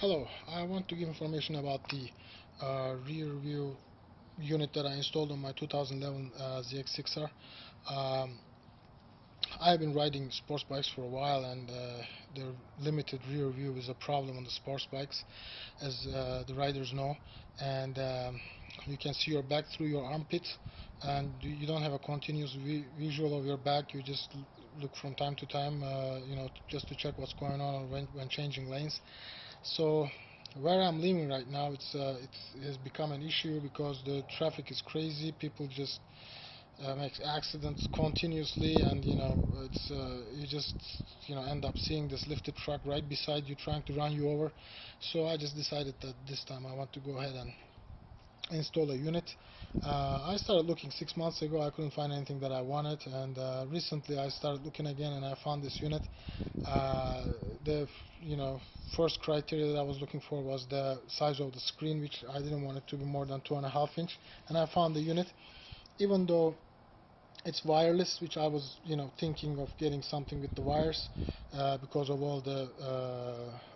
Hello, I want to give information about the Rearview unit that I installed on my 2011 ZX6R. Um, I've been riding sports bikes for a while, and the limited rear view is a problem on the sports bikes, as the riders know. And you can see your back through your armpit, and you don't have a continuous visual of your back. You just look from time to time, just to check what's going on when changing lanes. So where I'm living right now, it has become an issue because the traffic is crazy. People just make accidents continuously, and it's you just end up seeing this lifted truck right beside you trying to run you over. So I just decided that this time I want to go ahead and install a unit. I started looking 6 months ago. I couldn't find anything that I wanted, and recently I started looking again, and I found this unit. Uh, the first criteria that I was looking for was the size of the screen, which I didn't want it to be more than 2.5 inch, and I found the unit. Even though it's wireless, which I was thinking of getting something with the wires, because of all the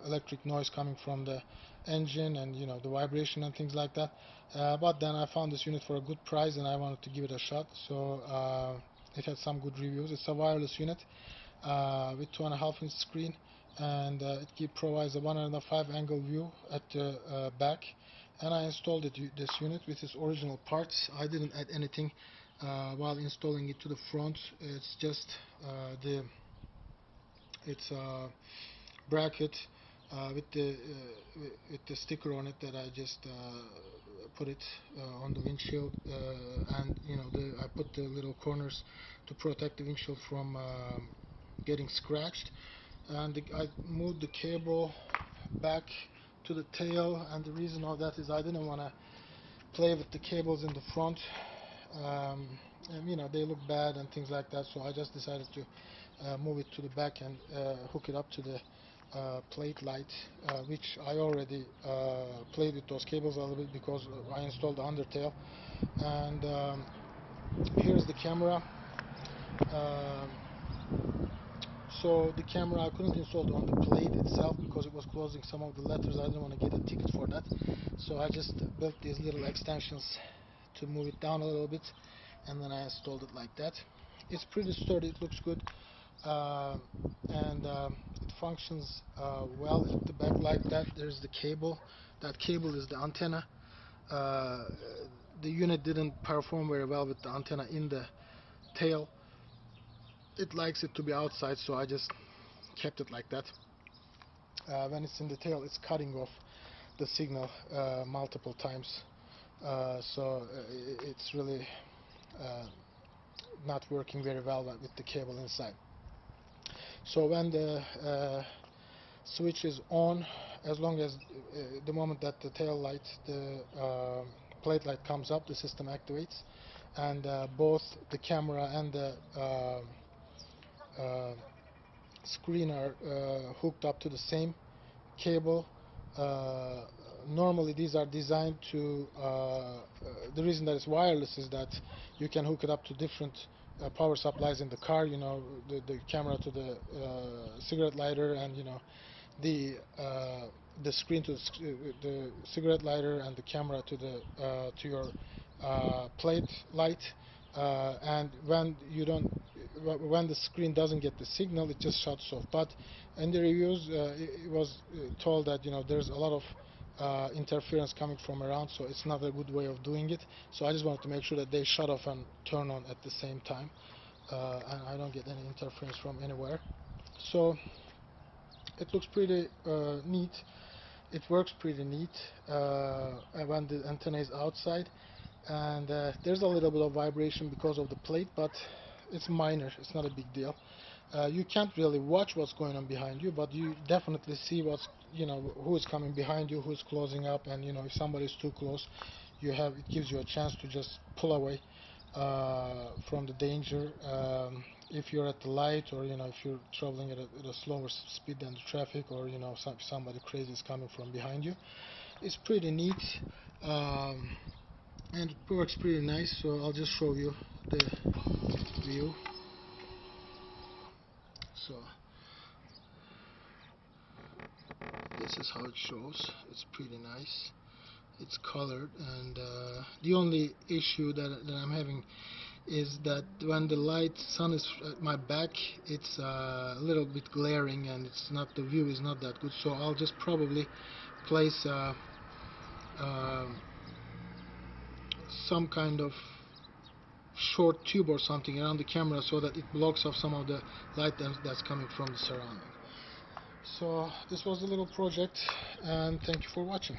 electric noise coming from the engine, and the vibration and things like that. But then I found this unit for a good price, and I wanted to give it a shot. So it had some good reviews. It's a wireless unit with 2.5 inch screen, and it provides a 105 angle view at the back. And I installed this unit with its original parts. I didn't add anything while installing it to the front. It's just the it's a bracket with the sticker on it that I just put it on the windshield, and I put the little corners to protect the windshield from getting scratched. And I moved the cable back to the tail, and the reason of that is I didn't want to play with the cables in the front, and they look bad and things like that, so I just decided to move it to the back and hook it up to the plate light, which I already played with those cables a little bit because I installed the undertail. And here's the camera. um, so the camera I couldn't install it on the plate itself because it was closing some of the letters. I didn't want to get a ticket for that, so I just built these little extensions to move it down a little bit, and then I installed it like that. It's pretty sturdy, it looks good, uh, and it functions well at the back like that. There's the cable. That cable is the antenna. Uh, the unit didn't perform very well with the antenna in the tail. It likes it to be outside, so I just kept it like that. When it's in the tail, it's cutting off the signal multiple times, so it's really not working very well with the cable inside. So when the switch is on, as long as the moment that the tail light, the plate light comes up, the system activates, and both the camera and the uh, screen are hooked up to the same cable. Uh, Normally these are designed to the reason that it's wireless is that you can hook it up to different power supplies in the car, the camera to the cigarette lighter, and the screen to the cigarette lighter, and the camera to the to your plate light. And when the screen doesn't get the signal, it just shuts off. But in the reviews, it was told that there's a lot of interference coming from around, so it's not a good way of doing it. So I just wanted to make sure that they shut off and turn on at the same time, and I don't get any interference from anywhere. So it looks pretty neat. It works pretty neat when the antenna is outside, and there's a little bit of vibration because of the plate, but it's minor. It's not a big deal. You can't really watch what's going on behind you, but you definitely see who is coming behind you, who's closing up, and if somebody's too close, it gives you a chance to just pull away from the danger. If you're at the light, or if you're traveling at a slower speed than the traffic, or somebody crazy is coming from behind you, it's pretty neat, and it works pretty nice. So I'll just show you the view. So this is how it shows. It's pretty nice. It's colored, and the only issue that I'm having is that when the sun is at my back, it's a little bit glaring, and the view is not that good. So I'll just probably place some kind of short tube or something around the camera so that it blocks off some of the light that's coming from the surrounding. So this was the little project, and thank you for watching.